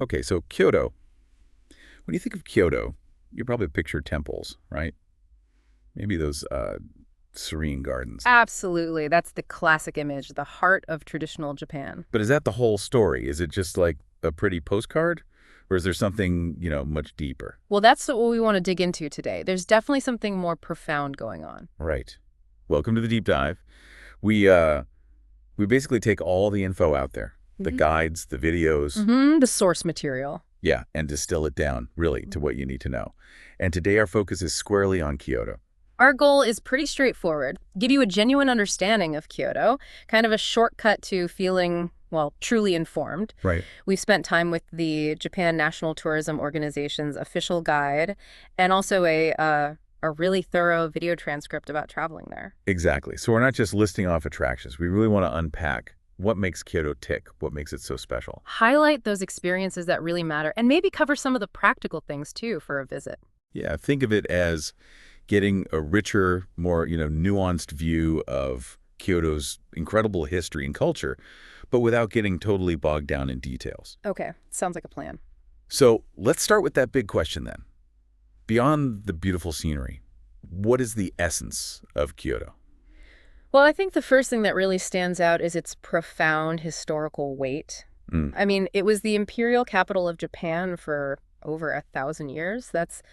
Okay, so Kyoto. When you think of Kyoto, you probably picture temples, right? Maybe those serene gardens. Absolutely. That's the classic image, the heart of traditional Japan. But is that the whole story? Is it just like a pretty postcard? Or is there something, much deeper? Well, that's what we want to dig into today. There's definitely something more profound going on. Right. Welcome to the deep dive. We basically take all the info out there, the guides, the videos. The source material. Yeah, and distill it down, really, to what you need to know. And today our focus is squarely on Kyoto. Our goal is pretty straightforward. Give you a genuine understanding of Kyoto, kind of a shortcut to feeling, well, truly informed. Right. We've spent time with the Japan National Tourism Organization's official guide and also a really thorough video transcript about traveling there. Exactly. So we're not just listing off attractions. We really want to unpack what makes Kyoto tick, what makes it so special. Highlight those experiences that really matter and maybe cover some of the practical things, too, for a visit. Yeah, think of it as getting a richer, more, nuanced view of Kyoto's incredible history and culture, but without getting totally bogged down in details. Okay, sounds like a plan. So let's start with that big question then. Beyond the beautiful scenery, what is the essence of Kyoto? Well, I think the first thing that really stands out is its profound historical weight. I mean, it was the imperial capital of Japan for over 1,000 years. That's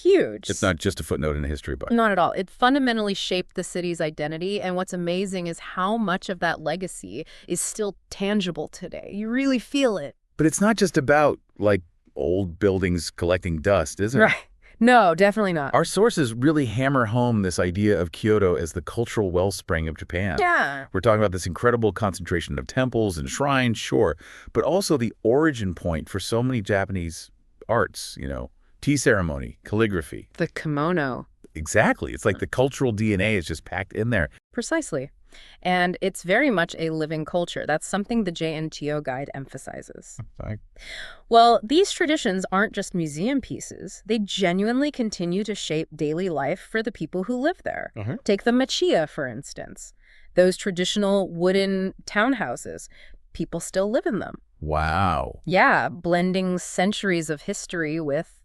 huge. It's not just a footnote in a history book. Not at all. It fundamentally shaped the city's identity, and what's amazing is how much of that legacy is still tangible today. You really feel it. But it's not just about, old buildings collecting dust, is it? Right. No, definitely not. Our sources really hammer home this idea of Kyoto as the cultural wellspring of Japan. Yeah. We're talking about this incredible concentration of temples and shrines, sure, but also the origin point for so many Japanese arts, tea ceremony, calligraphy. The kimono. Exactly. It's like the cultural DNA is just packed in there. Precisely. And it's very much a living culture. That's something the JNTO guide emphasizes. Sorry. Well, these traditions aren't just museum pieces. They genuinely continue to shape daily life for the people who live there. Take the machiya, for instance. Those traditional wooden townhouses. People still live in them. Wow. Yeah, blending centuries of history with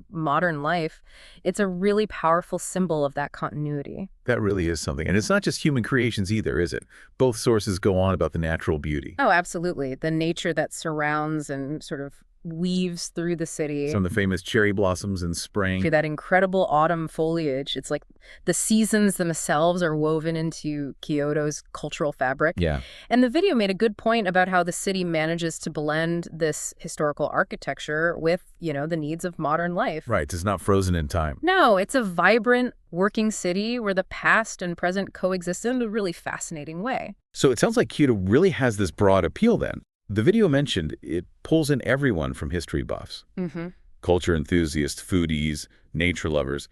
modern life. It's a really powerful symbol of that continuity. That really is something. And it's not just human creations either, is it? Both sources go on about the natural beauty. Oh, absolutely. The nature that surrounds and sort of weaves through the city. Some of the famous cherry blossoms in spring. That incredible autumn foliage. It's like the seasons themselves are woven into Kyoto's cultural fabric. Yeah. And the video made a good point about how the city manages to blend this historical architecture with, the needs of modern life. Right. It's not frozen in time. No, it's a vibrant, working city where the past and present coexist in a really fascinating way. So it sounds like Kyoto really has this broad appeal then. The video mentioned it pulls in everyone from history buffs, culture enthusiasts, foodies, nature lovers.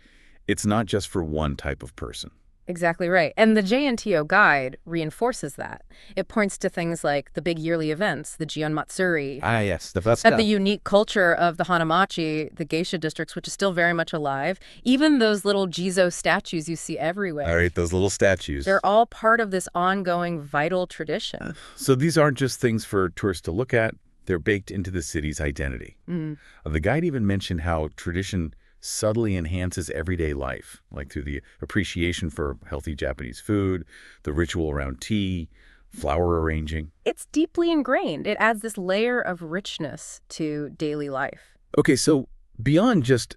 It's not just for one type of person. Exactly right. And the JNTO guide reinforces that. It points to things like the big yearly events, the Gion Matsuri, Ah, yes, the first the unique culture of the Hanamachi, the geisha districts, which is still very much alive. Even those little Jizo statues you see everywhere. All right, those little statues. They're all part of this ongoing vital tradition. So these aren't just things for tourists to look at. They're baked into the city's identity. The guide even mentioned how tradition subtly enhances everyday life, like through the appreciation for healthy Japanese food, the ritual around tea, flower arranging. It's deeply ingrained. It adds this layer of richness to daily life. Okay, so beyond just,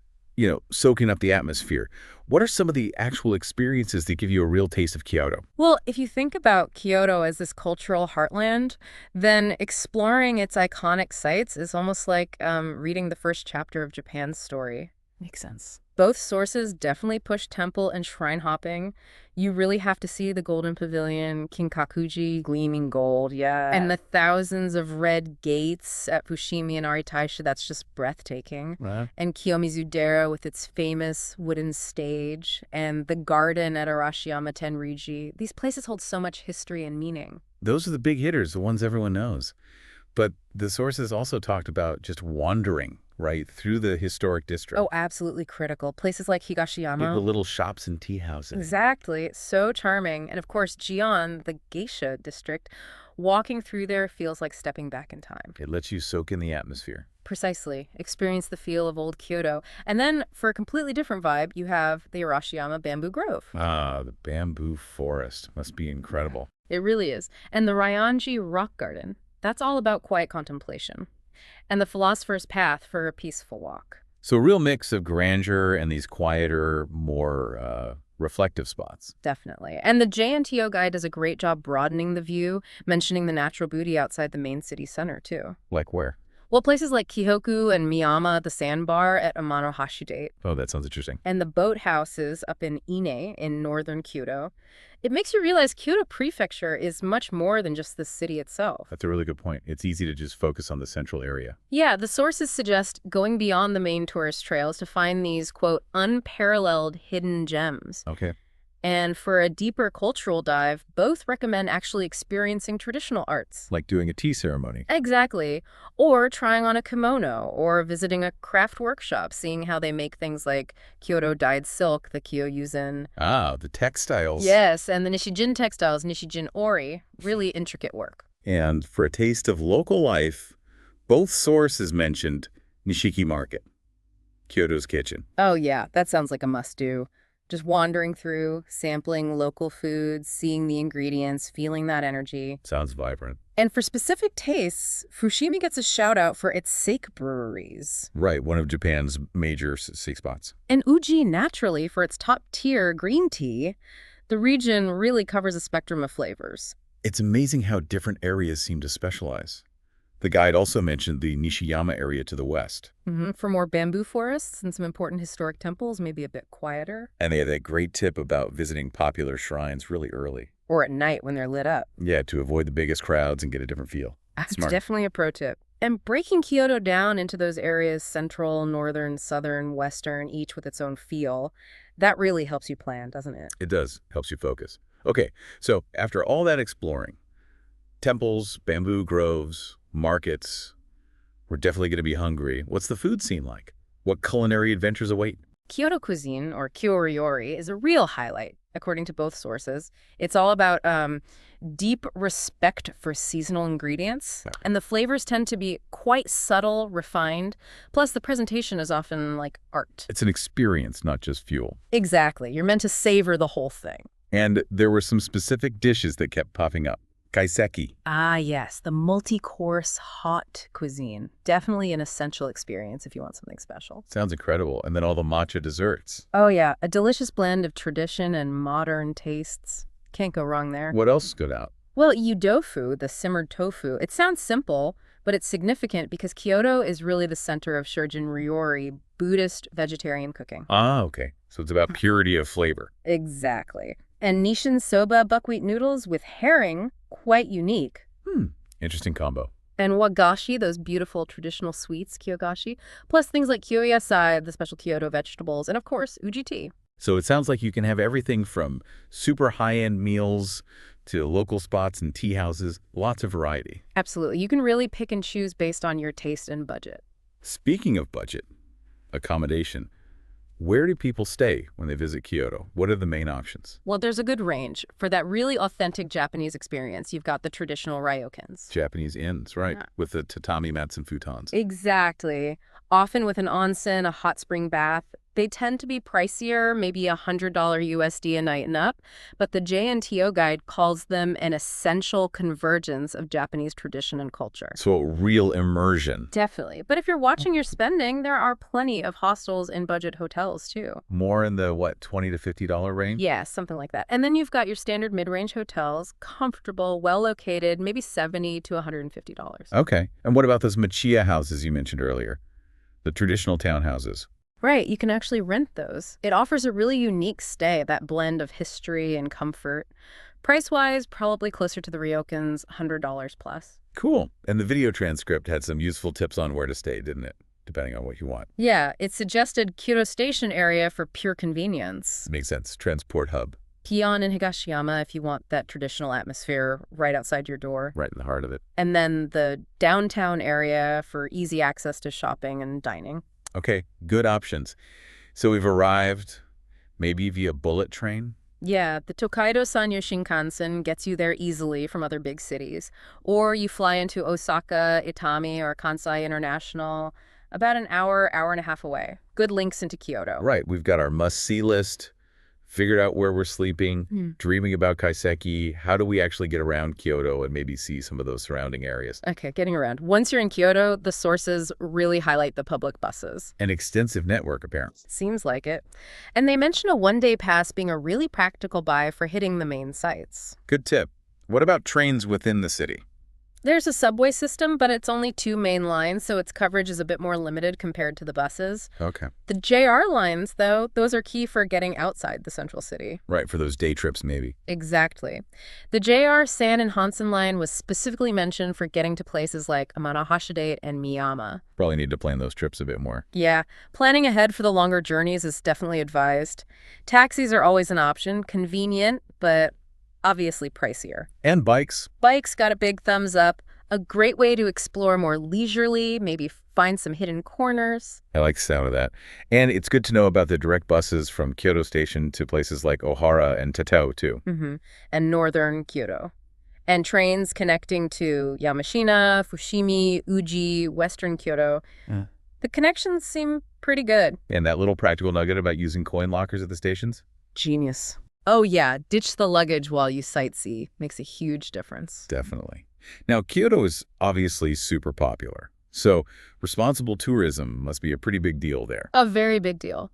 soaking up the atmosphere, what are some of the actual experiences that give you a real taste of Kyoto? Well, if you think about Kyoto as this cultural heartland, then exploring its iconic sites is almost like reading the first chapter of Japan's story. Makes sense. Both sources definitely push temple and shrine hopping. You really have to see the Golden Pavilion, Kinkakuji, gleaming gold, yeah. And the thousands of red gates at Fushimi and Aritaisha, that's just breathtaking. Right. And Kiyomizu-dera with its famous wooden stage, and the garden at Arashiyama Tenriji. These places hold so much history and meaning. Those are the big hitters, the ones everyone knows. But the sources also talked about just wandering, right, through the historic district. Oh, absolutely critical. Places like Higashiyama. The little shops and tea houses. Exactly. So charming. And of course, Gion, the geisha district, Walking through there feels like stepping back in time. It lets you soak in the atmosphere. Precisely. Experience the feel of old Kyoto. And then, for a completely different vibe, you have the Arashiyama Bamboo Grove. Ah, the bamboo forest. Must be incredible. It really is. And the Ryanji Rock Garden. That's all about quiet contemplation. And the Philosopher's Path for a peaceful walk. So a real mix of grandeur and these quieter, more reflective spots. Definitely. And the JNTO guide does a great job broadening the view, mentioning the natural beauty outside the main city center, too. Like where? Well, places like Kihoku and Miyama, the sandbar at Amanohashi Date, Oh, that sounds interesting. and the boathouses up in Ine in northern Kyoto, it makes you realize Kyoto Prefecture is much more than just the city itself. That's a really good point. It's easy to just focus on the central area. Yeah, the sources suggest going beyond the main tourist trails to find these, quote, unparalleled hidden gems. Okay. And for a deeper cultural dive, both recommend actually experiencing traditional arts. Like doing a tea ceremony. Exactly. Or trying on a kimono, or visiting a craft workshop, seeing how they make things like Kyoto dyed silk, the Kiyomizu-dera. Ah, the textiles. Yes, and the Nishijin textiles, Nishijin ori, really intricate work. And for a taste of local life, both sources mentioned Nishiki Market, Kyoto's kitchen. Oh yeah, that sounds like a must-do. Just wandering through, sampling local foods, seeing the ingredients, feeling that energy. Sounds vibrant. And for specific tastes, Fushimi gets a shout-out for its sake breweries. Right, one of Japan's major sake spots. And Uji, naturally, for its top-tier green tea. The region really covers a spectrum of flavors. It's amazing how different areas seem to specialize. The guide also mentioned the Nishiyama area to the west. For more bamboo forests and some important historic temples, maybe a bit quieter. And they had that great tip about visiting popular shrines really early. Or at night when they're lit up. Yeah, to avoid the biggest crowds and get a different feel. That's Smart. definitely a pro tip. And breaking Kyoto down into those areas, central, northern, southern, western, each with its own feel, that really helps you plan, doesn't it? It does. Helps you focus. Okay, so after all that exploring, temples, bamboo groves, markets, we're definitely going to be hungry. What's the food scene like? What culinary adventures await? Kyoto cuisine, or kyo-ryori, is a real highlight, according to both sources. It's all about deep respect for seasonal ingredients, and the flavors tend to be quite subtle, refined, plus the presentation is often like art. It's an experience, not just fuel. Exactly. You're meant to savor the whole thing. And there were some specific dishes that kept popping up. Kaiseki. Ah, yes, the multi-course hot cuisine. Definitely an essential experience if you want something special. Sounds incredible. And then all the matcha desserts. Oh, yeah, a delicious blend of tradition and modern tastes. Can't go wrong there. What else stood out? Well, yudofu, the simmered tofu, it sounds simple, but it's significant because Kyoto is really the center of Shurjin Ryori, Buddhist vegetarian cooking. Ah, okay. So it's about purity of flavor. Exactly. And Nishin soba buckwheat noodles with herring, quite unique. Interesting combo. And wagashi, those beautiful traditional sweets, kyogashi, plus things like kyoyasai, the special Kyoto vegetables, and of course, uji tea. So it sounds like you can have everything from super high-end meals to local spots and tea houses. Lots of variety. Absolutely. You can really pick and choose based on your taste and budget. Speaking of budget, accommodation, where do people stay when they visit Kyoto? What are the main options? Well, there's a good range. For that really authentic Japanese experience, you've got the traditional ryokans. Japanese inns, right? Yeah. With the tatami mats and futons. Exactly. Often with an onsen, a hot spring bath. They tend to be pricier, maybe $100 USD a night and up, but the JNTO guide calls them an essential convergence of Japanese tradition and culture. So a real immersion. Definitely. But if you're watching your spending, there are plenty of hostels and budget hotels, too. More in the, what, $20 to $50 range? Yeah, something like that. And then you've got your standard mid-range hotels, comfortable, well-located, maybe $70 to $150. Okay. And what about those machiya houses you mentioned earlier? The traditional townhouses. Right, you can actually rent those. It offers a really unique stay, that blend of history and comfort. Price-wise, probably closer to the ryokans, $100 plus. Cool. And the video transcript had some useful tips on where to stay, didn't it? Depending on what you want. Yeah, it suggested Kyoto Station area for pure convenience. Makes sense. Transport hub. Gion and Higashiyama if you want that traditional atmosphere right outside your door. Right in the heart of it. And then the downtown area for easy access to shopping and dining. Okay, good options. So we've arrived, maybe via bullet train? Yeah, the Tokaido Sanyo Shinkansen gets you there easily from other big cities. Or you fly into Osaka, Itami, or Kansai International, about an hour, hour and a half away. Good links into Kyoto. Right, we've got our must-see list, figured out where we're sleeping, dreaming about Kaiseki. How do we actually get around Kyoto and maybe see some of those surrounding areas? Okay, getting around. Once you're in Kyoto, the sources really highlight the public buses. An extensive network, apparently. Seems like it. And they mention a one-day pass being a really practical buy for hitting the main sites. Good tip. What about trains within the city? There's a subway system, but it's only 2 main lines, so its coverage is a bit more limited compared to the buses. Okay. The JR lines, though, those are key for getting outside the central city. Right, for those day trips, maybe. Exactly. The JR San and Hansen line was specifically mentioned for getting to places like Amanahashide and Miyama. Probably need to plan those trips a bit more. Yeah, planning ahead for the longer journeys is definitely advised. Taxis are always an option, convenient, but obviously pricier. And bikes. Bikes got a big thumbs up. A great way to explore more leisurely, maybe find some hidden corners. I like the sound of that. And it's good to know about the direct buses from Kyoto Station to places like Ohara and Tatao, too. And northern Kyoto. And trains connecting to Yamashina, Fushimi, Uji, western Kyoto. The connections seem pretty good. And that little practical nugget about using coin lockers at the stations? Genius. Oh yeah, ditch the luggage while you sightsee. Makes a huge difference. Definitely. Now, Kyoto is obviously super popular, so responsible tourism must be a pretty big deal there. A very big deal.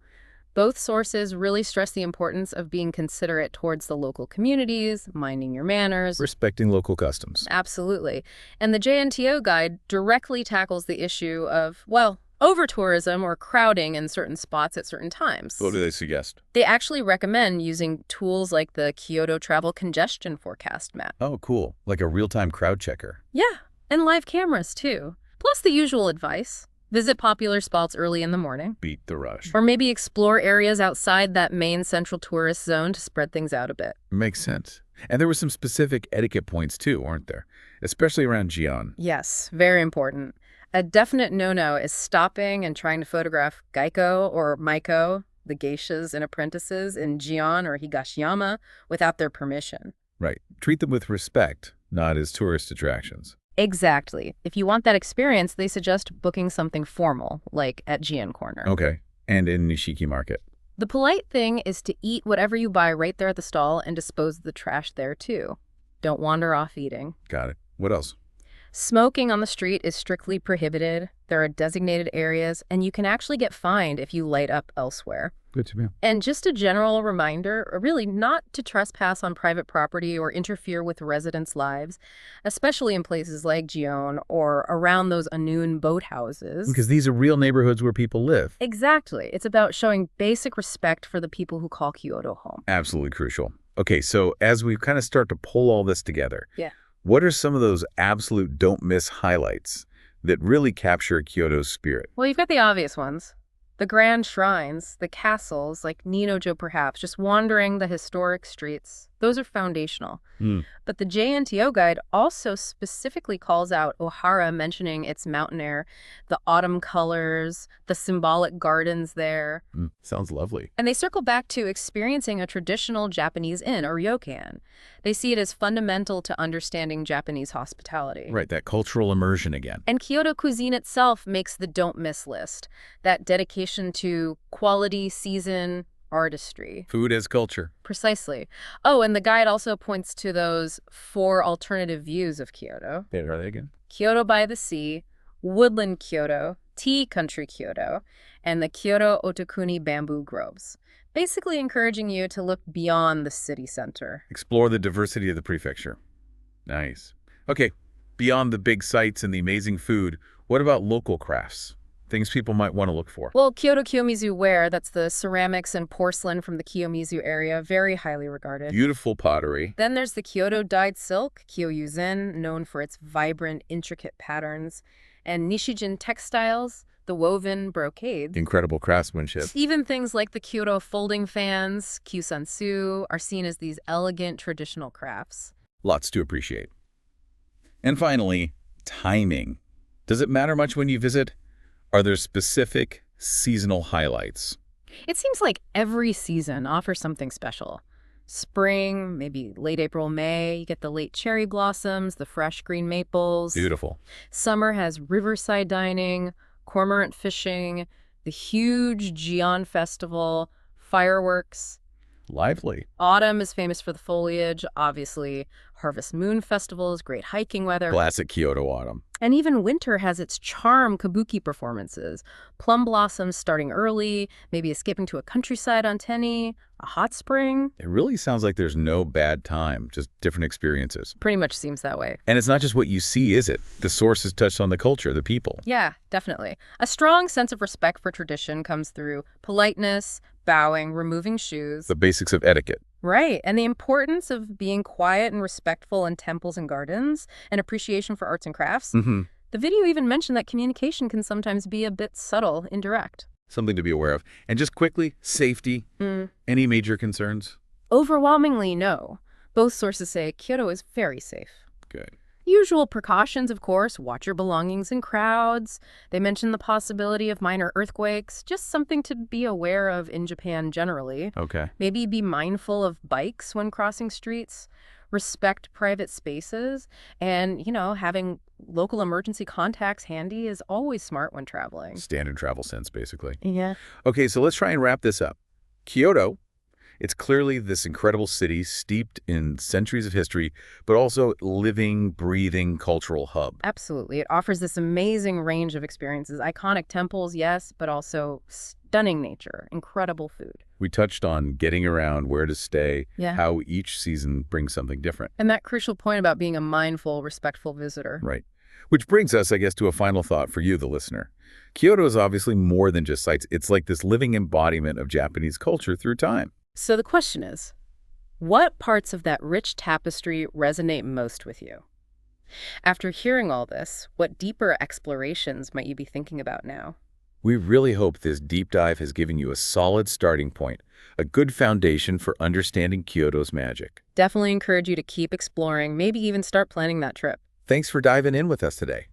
Both sources really stress the importance of being considerate towards the local communities, minding your manners. Respecting local customs. Absolutely. And the JNTO guide directly tackles the issue of, well, over-tourism or crowding in certain spots at certain times. What do they suggest? They actually recommend using tools like the Kyoto Travel Congestion Forecast map. Oh, cool. Like a real-time crowd checker. Yeah, and live cameras, too. Plus the usual advice. Visit popular spots early in the morning. Beat the rush. Or maybe explore areas outside that main central tourist zone to spread things out a bit. Makes sense. And there were some specific etiquette points, too, weren't there? Especially around Gion. Yes, very important. A definite no-no is stopping and trying to photograph Gaiko or Maiko, the geishas and apprentices in Gion or Higashiyama, without their permission. Right. Treat them with respect, not as tourist attractions. Exactly. If you want that experience, they suggest booking something formal, like at Gion Corner. Okay. And in Nishiki Market. The polite thing is to eat whatever you buy right there at the stall and dispose of the trash there, too. Don't wander off eating. Got it. What else? Smoking on the street is strictly prohibited. There are designated areas, and you can actually get fined if you light up elsewhere. Good to know. And just a general reminder, really not to trespass on private property or interfere with residents' lives, especially in places like Gion or around those Anun boathouses. Because these are real neighborhoods where people live. Exactly. It's about showing basic respect for the people who call Kyoto home. Absolutely crucial. Okay, so as we kind of start to pull all this together, Yeah. what are some of those absolute don't-miss highlights that really capture Kyoto's spirit? Well, you've got the obvious ones. The grand shrines, the castles, like Ninojo perhaps, just wandering the historic streets. Those are foundational. But the JNTO guide also specifically calls out Ohara, mentioning its mountain air, the autumn colors, the symbolic gardens there. Sounds lovely. And they circle back to experiencing a traditional Japanese inn, or ryokan. They see it as fundamental to understanding Japanese hospitality. Right, that cultural immersion again. And Kyoto cuisine itself makes the don't-miss list. That dedication to quality, season, artistry. Food as culture. Precisely. Oh, and the guide also points to those 4 alternative views of Kyoto. There are they again? Kyoto by the sea, woodland Kyoto, tea country Kyoto, and the Kyoto Otakuni bamboo groves. Basically encouraging you to look beyond the city center. Explore the diversity of the prefecture. Nice. Okay, beyond the big sights and the amazing food, what about local crafts? Things people might want to look for. Well, Kyoto Kiyomizu ware, that's the ceramics and porcelain from the Kiyomizu area, very highly regarded. Beautiful pottery. Then there's the Kyoto dyed silk, Kyoyuzen, known for its vibrant, intricate patterns, and Nishijin textiles, the woven brocades. Incredible craftsmanship. Even things like the Kyoto folding fans, kyusansu, are seen as these elegant traditional crafts. Lots to appreciate. And finally, timing. Does it matter much when you visit? Are there specific seasonal highlights? It seems like every season offers something special. Spring, maybe late April, May, you get the late cherry blossoms, the fresh green maples. Beautiful. Summer has riverside dining, cormorant fishing, the huge Gion Festival, fireworks. Lively. Autumn is famous for the foliage, obviously. Harvest Moon festivals, great hiking weather. Classic Kyoto autumn. And even winter has its charm kabuki performances. Plum blossoms starting early, maybe escaping to a countryside on Tenny, a hot spring. It really sounds like there's no bad time, just different experiences. Pretty much seems that way. And it's not just what you see, is it? The sources touched on the culture, the people. Yeah, definitely. A strong sense of respect for tradition comes through politeness, bowing, removing shoes. The basics of etiquette. Right, and the importance of being quiet and respectful in temples and gardens, and appreciation for arts and crafts. Mm-hmm. The video even mentioned that communication can sometimes be a bit subtle, indirect. Something to be aware of. And just quickly, safety. Any major concerns? Overwhelmingly, no. Both sources say Kyoto is very safe. Good. Usual precautions, of course, watch your belongings in crowds. They mention the possibility of minor earthquakes, just something to be aware of in Japan generally. Okay. Maybe be mindful of bikes when crossing streets, respect private spaces, and, having local emergency contacts handy is always smart when traveling. Standard travel sense, basically. Yeah. Okay, so let's try and wrap this up. Kyoto, it's clearly this incredible city steeped in centuries of history, but also living, breathing cultural hub. Absolutely. It offers this amazing range of experiences. Iconic temples, yes, but also stunning nature, incredible food. We touched on getting around, where to stay, Yeah. how each season brings something different. And that crucial point about being a mindful, respectful visitor. Right. Which brings us, I guess, to a final thought for you, the listener. Kyoto is obviously more than just sights. It's like this living embodiment of Japanese culture through time. So the question is, what parts of that rich tapestry resonate most with you? After hearing all this, what deeper explorations might you be thinking about now? We really hope this deep dive has given you a solid starting point, a good foundation for understanding Kyoto's magic. Definitely encourage you to keep exploring, maybe even start planning that trip. Thanks for diving in with us today.